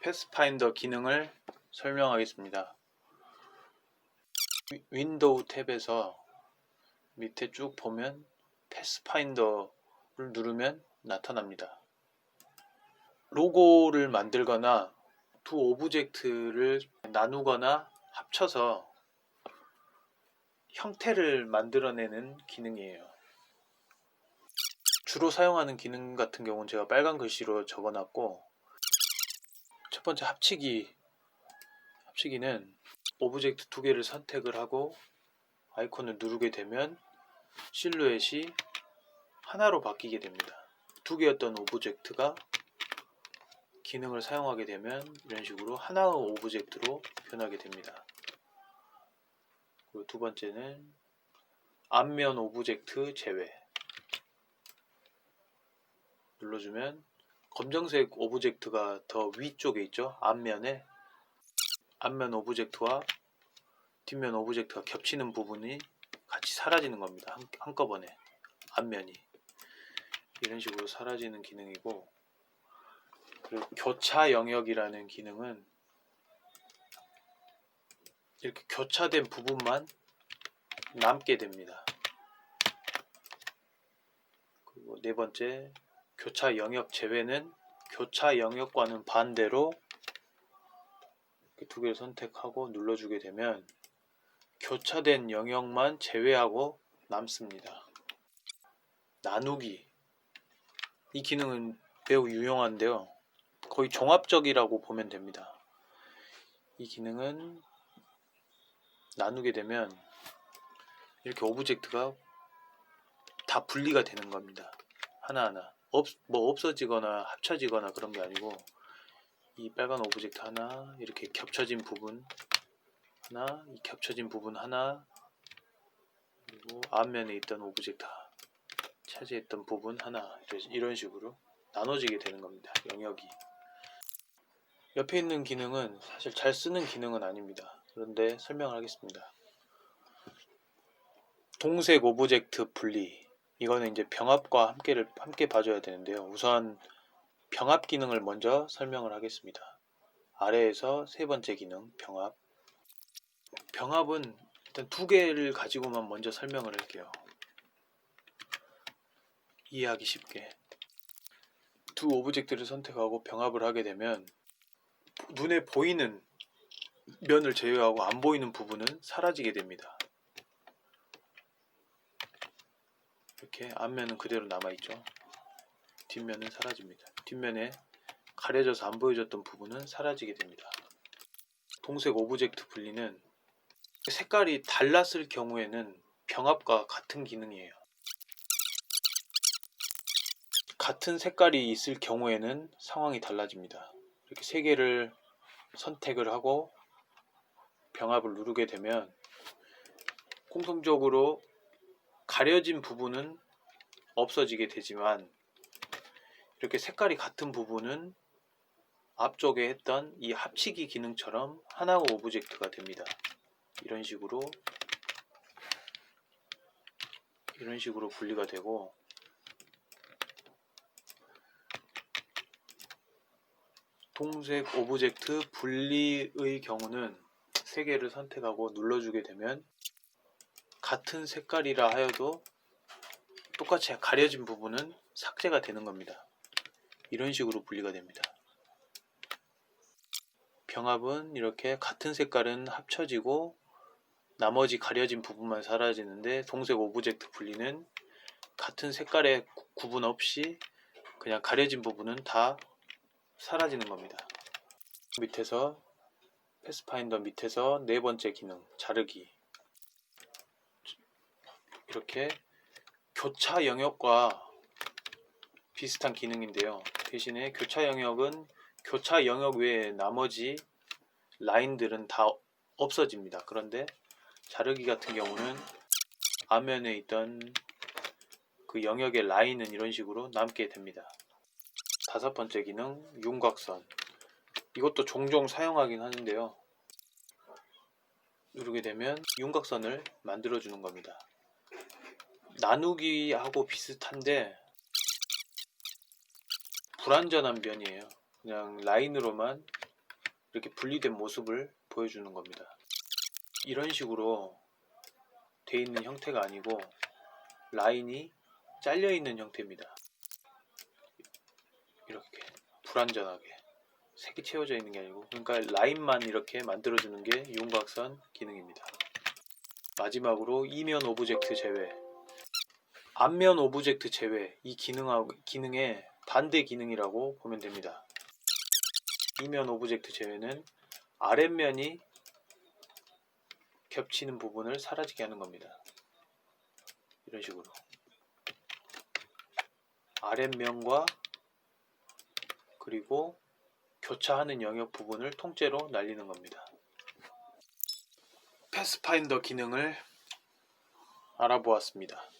패스파인더 기능을 설명하겠습니다. 윈도우 탭에서 밑에 쭉 보면 패스파인더를 누르면 나타납니다. 로고를 만들거나 두 오브젝트를 나누거나 합쳐서 형태를 만들어내는 기능이에요. 주로 사용하는 기능 같은 경우는 제가 빨간 글씨로 적어놨고, 첫 번째 합치기는 오브젝트 두 개를 선택을 하고 아이콘을 누르게 되면 실루엣이 하나로 바뀌게 됩니다. 두 개였던 오브젝트가 기능을 사용하게 되면 이런 식으로 하나의 오브젝트로 변하게 됩니다. 그리고 두 번째는 앞면 오브젝트 제외. 눌러주면 검정색 오브젝트가 더 위쪽에 있죠. 앞면에 앞면 오브젝트와 뒷면 오브젝트가 겹치는 부분이 같이 사라지는 겁니다. 한꺼번에 앞면이 이런 식으로 사라지는 기능이고, 그리고 교차 영역이라는 기능은 이렇게 교차된 부분만 남게 됩니다. 그리고 네 번째 교차 영역 제외는 교차 영역과는 반대로 이렇게 두 개를 선택하고 눌러주게 되면 교차된 영역만 제외하고 남습니다. 나누기, 이 기능은 매우 유용한데요. 거의 종합적이라고 보면 됩니다. 이 기능은 나누게 되면 이렇게 오브젝트가 다 분리가 되는 겁니다. 하나하나 없어지거나 합쳐지거나 그런 게 아니고, 이 빨간 오브젝트 하나, 이렇게 겹쳐진 부분 하나, 이 겹쳐진 부분 하나, 그리고 앞면에 있던 오브젝트 차지했던 부분 하나, 이런 식으로 나눠지게 되는 겁니다. 영역이. 옆에 있는 기능은 사실 잘 쓰는 기능은 아닙니다. 그런데 설명을 하겠습니다. 동색 오브젝트 분리, 이거는 이제 병합과 함께 봐줘야 되는데요. 우선 병합 기능을 먼저 설명을 하겠습니다. 아래에서 세 번째 기능, 병합. 병합은 일단 두 개를 가지고만 먼저 설명을 할게요. 이해하기 쉽게. 두 오브젝트를 선택하고 병합을 하게 되면 눈에 보이는 면을 제외하고 안 보이는 부분은 사라지게 됩니다. 이렇게 앞면은 그대로 남아있죠. 뒷면은 사라집니다. 뒷면에 가려져서 안 보여졌던 부분은 사라지게 됩니다. 동색 오브젝트 분리는 색깔이 달랐을 경우에는 병합과 같은 기능이에요. 같은 색깔이 있을 경우에는 상황이 달라집니다. 이렇게 세 개를 선택을 하고 병합을 누르게 되면 공통적으로 가려진 부분은 없어지게 되지만, 이렇게 색깔이 같은 부분은 앞쪽에 했던 이 합치기 기능처럼 하나의 오브젝트가 됩니다. 이런 식으로 분리가 되고, 동색 오브젝트 분리의 경우는 세 개를 선택하고 눌러주게 되면 같은 색깔이라 하여도 똑같이 가려진 부분은 삭제가 되는 겁니다. 이런 식으로 분리가 됩니다. 병합은 이렇게 같은 색깔은 합쳐지고 나머지 가려진 부분만 사라지는데, 동색 오브젝트 분리는 같은 색깔의 구분 없이 그냥 가려진 부분은 다 사라지는 겁니다. 밑에서 패스파인더 밑에서 네 번째 기능, 자르기. 이렇게 교차 영역과 비슷한 기능인데요. 대신에 교차 영역은 교차 영역 외에 나머지 라인들은 다 없어집니다. 그런데 자르기 같은 경우는 앞면에 있던 그 영역의 라인은 이런 식으로 남게 됩니다. 다섯 번째 기능, 윤곽선. 이것도 종종 사용하긴 하는데요. 누르게 되면 윤곽선을 만들어 주는 겁니다. 나누기하고 비슷한데 불완전한 면이에요. 그냥 라인으로만 이렇게 분리된 모습을 보여주는 겁니다. 이런 식으로 돼 있는 형태가 아니고 라인이 잘려 있는 형태입니다. 이렇게 불완전하게 색이 채워져 있는 게 아니고, 그러니까 라인만 이렇게 만들어주는 게 윤곽선 기능입니다. 마지막으로 이면 오브젝트 제외, 앞면 오브젝트 제외, 이 기능의 반대 기능이라고 보면 됩니다. 이면 오브젝트 제외는 아랫면이 겹치는 부분을 사라지게 하는 겁니다. 이런 식으로 아랫면과 그리고 교차하는 영역 부분을 통째로 날리는 겁니다. 패스파인더 기능을 알아보았습니다.